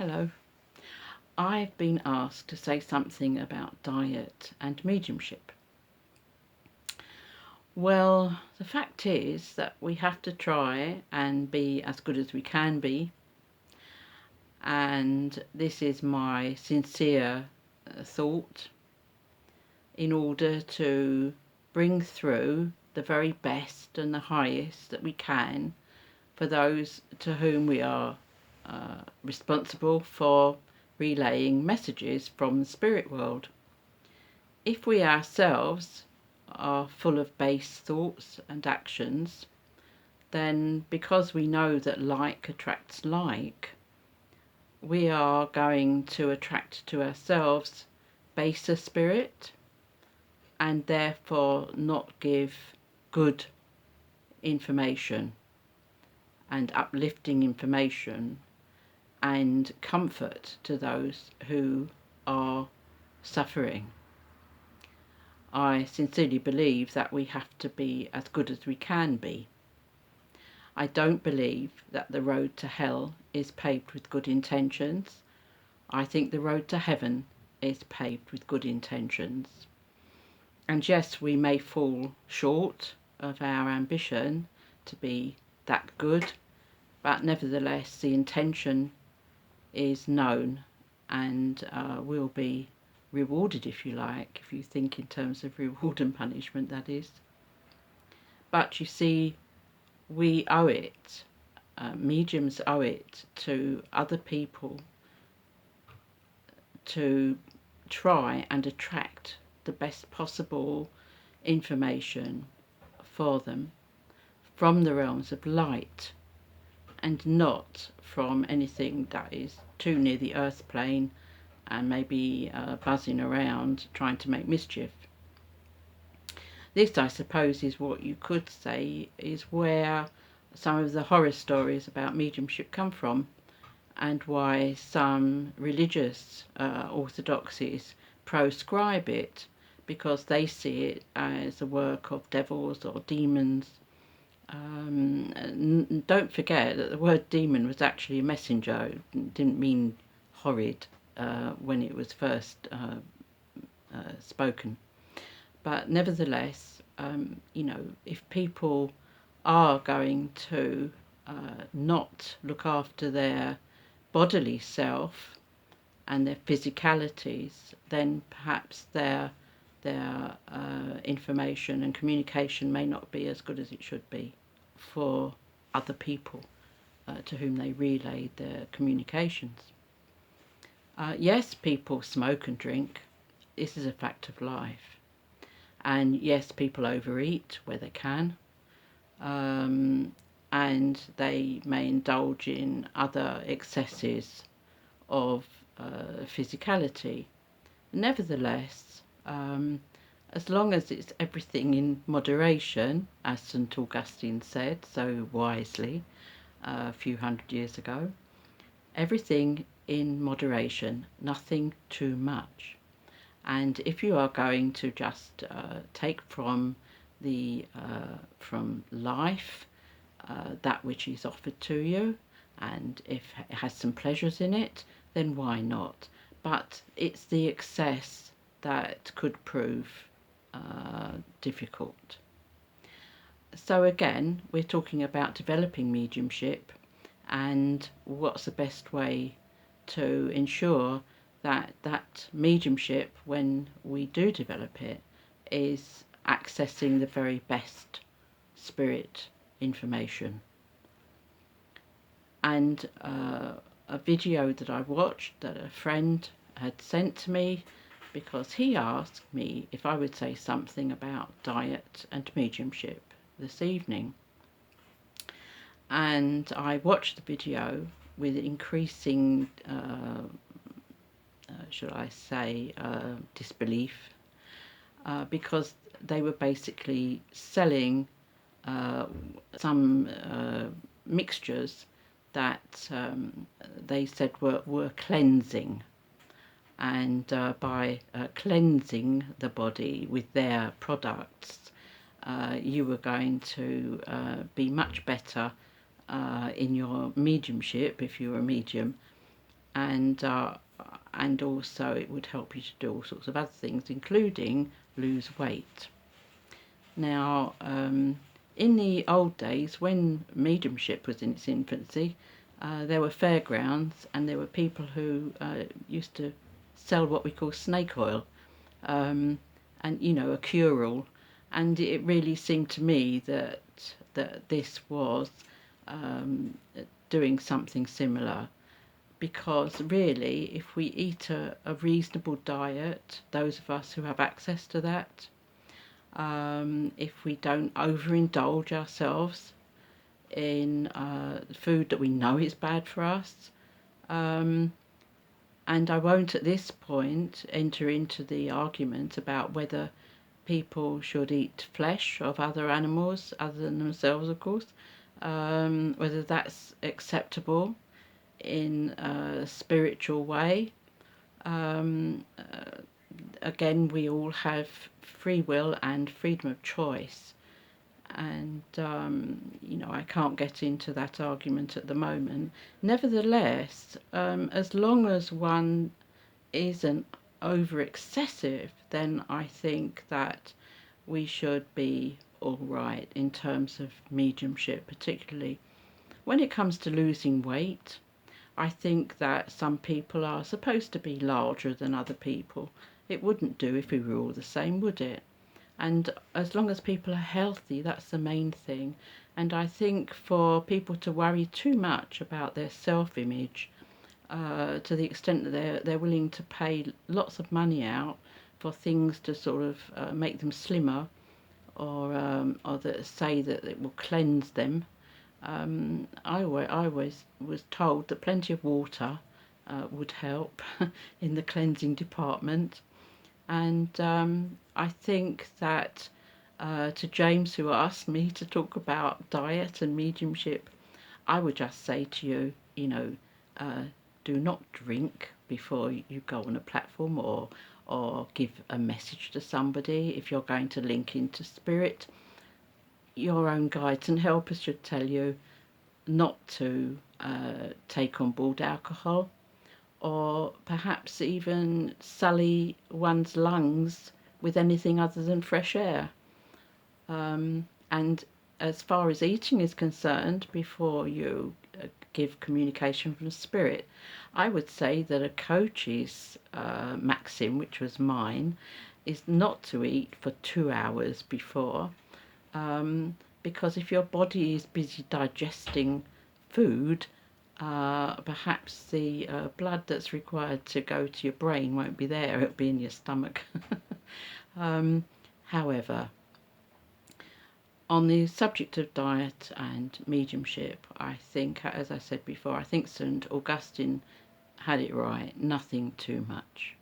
Hello. I've been asked to say something about diet and mediumship. Well, the fact is that we have to try and be as good as we can be, and this is my sincere thought, in order to bring through the very best and the highest that we can for those to whom we are responsible for relaying messages from the spirit world. If we ourselves are full of base thoughts and actions, then because we know that like attracts like, we are going to attract to ourselves baser spirit, and therefore not give good information and uplifting information and comfort to those who are suffering. I sincerely believe that we have to be as good as we can be. I don't believe that the road to hell is paved with good intentions. I think the road to heaven is paved with good intentions. And yes, we may fall short of our ambition to be that good, but nevertheless the intention is known and will be rewarded, if you like, if you think in terms of reward and punishment, that is. But you see, we owe it, mediums owe it to other people to try and attract the best possible information for them from the realms of light, and not from anything that is too near the earth plane and maybe buzzing around trying to make mischief. This, I suppose, is what you could say is where some of the horror stories about mediumship come from, and why some religious orthodoxies proscribe it, because they see it as a work of devils or demons. Don't forget that the word demon was actually a messenger. It didn't mean horrid when it was first spoken. But nevertheless, if people are going to not look after their bodily self and their physicalities, then perhaps their information and communication may not be as good as it should be for other people to whom they relay their communications. Yes, people smoke and drink. This is a fact of life. And yes, people overeat where they can. And they may indulge in other excesses of physicality. Nevertheless, as long as it's everything in moderation, as St. Augustine said so wisely a few hundred years ago, everything in moderation, nothing too much. And if you are going to just take from life that which is offered to you, and if it has some pleasures in it, then why not? But it's the excess that could prove difficult. So again, we're talking about developing mediumship, and what's the best way to ensure that mediumship, when we do develop it, is accessing the very best spirit information. And a video that I watched that a friend had sent to me, because he asked me if I would say something about diet and mediumship this evening. And I watched the video with increasing should I say, disbelief, because they were basically selling some mixtures that they said were cleansing, and by cleansing the body with their products, you were going to be much better in your mediumship, if you were a medium, and also it would help you to do all sorts of other things, including lose weight. Now, in the old days, when mediumship was in its infancy, there were fairgrounds and there were people who used to sell what we call snake oil, and a cure-all, and it really seemed to me that this was doing something similar, because really, if we eat a reasonable diet, those of us who have access to that, if we don't overindulge ourselves in food that we know is bad for us, and I won't at this point enter into the argument about whether people should eat flesh of other animals other than themselves, of course, whether that's acceptable in a spiritual way. Again, we all have free will and freedom of choice, and I can't get into that argument at the moment. Nevertheless, as long as one isn't over excessive, then I think that we should be all right in terms of mediumship, particularly when it comes to losing weight. I think that some people are supposed to be larger than other people. It wouldn't do if we were all the same, would it? And as long as people are healthy, that's the main thing. And I think for people to worry too much about their self-image, to the extent that they're willing to pay lots of money out for things to sort of make them slimmer, or that say that it will cleanse them. I always was told that plenty of water would help in the cleansing department. And I think that to James, who asked me to talk about diet and mediumship, I would just say to you, do not drink before you go on a platform or give a message to somebody. If you're going to link into spirit, your own guides and helpers should tell you not to take on board alcohol, or perhaps even sully one's lungs with anything other than fresh air. And as far as eating is concerned, before you give communication from spirit, I would say that a coach's maxim, which was mine, is not to eat for 2 hours before, because if your body is busy digesting food, perhaps the blood that's required to go to your brain won't be there, it'll be in your stomach. However, on the subject of diet and mediumship, I think, as I said before, I think St. Augustine had it right, nothing too much.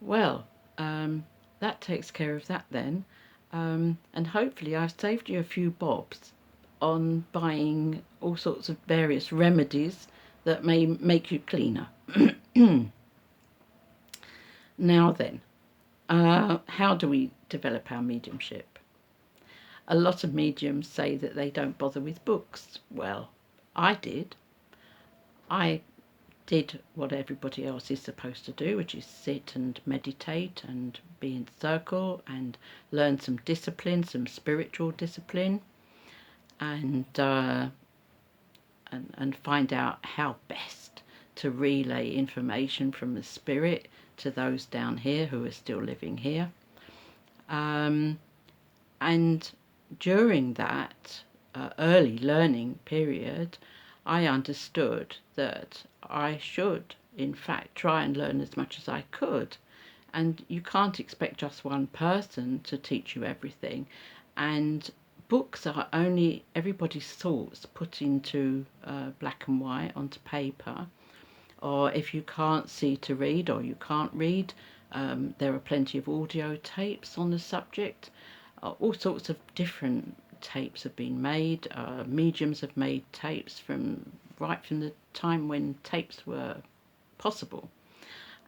Well, that takes care of that then. And hopefully I've saved you a few bobs on buying all sorts of various remedies that may make you cleaner. Now then, how do we develop our mediumship? A lot of mediums say that they don't bother with books. Well, I did. I did what everybody else is supposed to do, which is sit and meditate and be in circle and learn some discipline, some spiritual discipline, and find out how best to relay information from the spirit to those down here who are still living here. And during that early learning period, I understood that I should, in fact, try and learn as much as I could. And you can't expect just one person to teach you everything. And books are only everybody's thoughts put into black and white onto paper. Or if you can't see to read, or you can't read, there are plenty of audio tapes on the subject. All sorts of different tapes have been made. Mediums have made tapes right from the time when tapes were possible.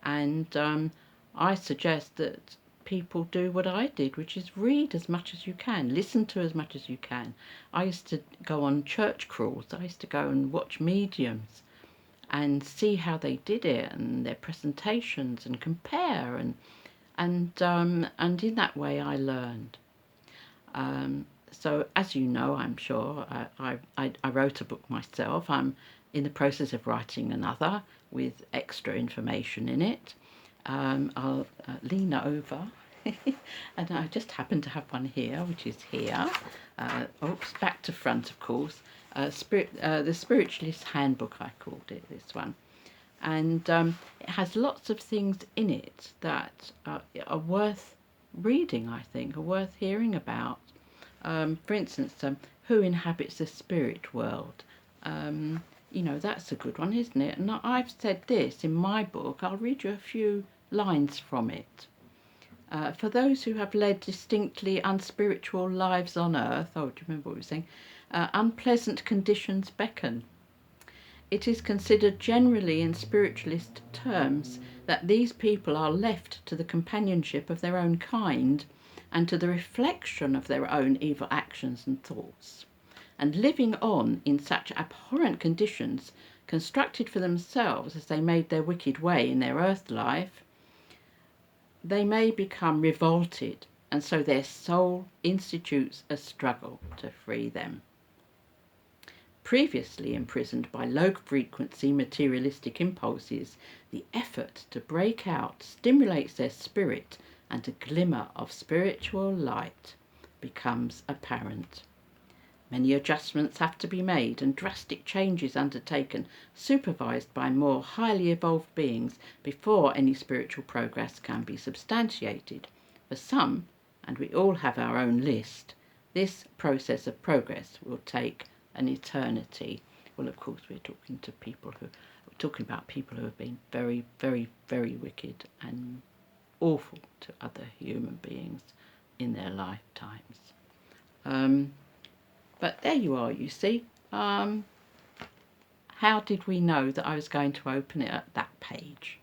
And I suggest that people do what I did, which is read as much as you can, listen to as much as you can. I used to go on church crawls. I used to go and watch mediums and see how they did it and their presentations and compare and in that way I learned. So as you know, I'm sure, I wrote a book myself. I'm in the process of writing another with extra information in it. I'll lean over and I just happen to have one here, which is here. Oops, back to front, of course. The Spiritualist Handbook, I called it, this one. And it has lots of things in it that are worth reading, I think, are worth hearing about. For instance, who inhabits the spirit world? You know, that's a good one, isn't it? And I've said this in my book. I'll read you a few lines from it. For those who have led distinctly unspiritual lives on earth, oh, do you remember what we were saying? Unpleasant conditions beckon. It is considered generally in spiritualist terms that these people are left to the companionship of their own kind and to the reflection of their own evil actions and thoughts. And living on in such abhorrent conditions, constructed for themselves as they made their wicked way in their earth life, they may become revolted, and so their soul institutes a struggle to free them. Previously imprisoned by low-frequency materialistic impulses, the effort to break out stimulates their spirit and a glimmer of spiritual light becomes apparent. Many adjustments have to be made and drastic changes undertaken, supervised by more highly evolved beings before any spiritual progress can be substantiated. For some, and we all have our own list, this process of progress will take an eternity. Well, of course, we're talking about people who have been very, very, very wicked and awful to other human beings in their lifetimes. But there you are, you see. How did we know that I was going to open it at that page?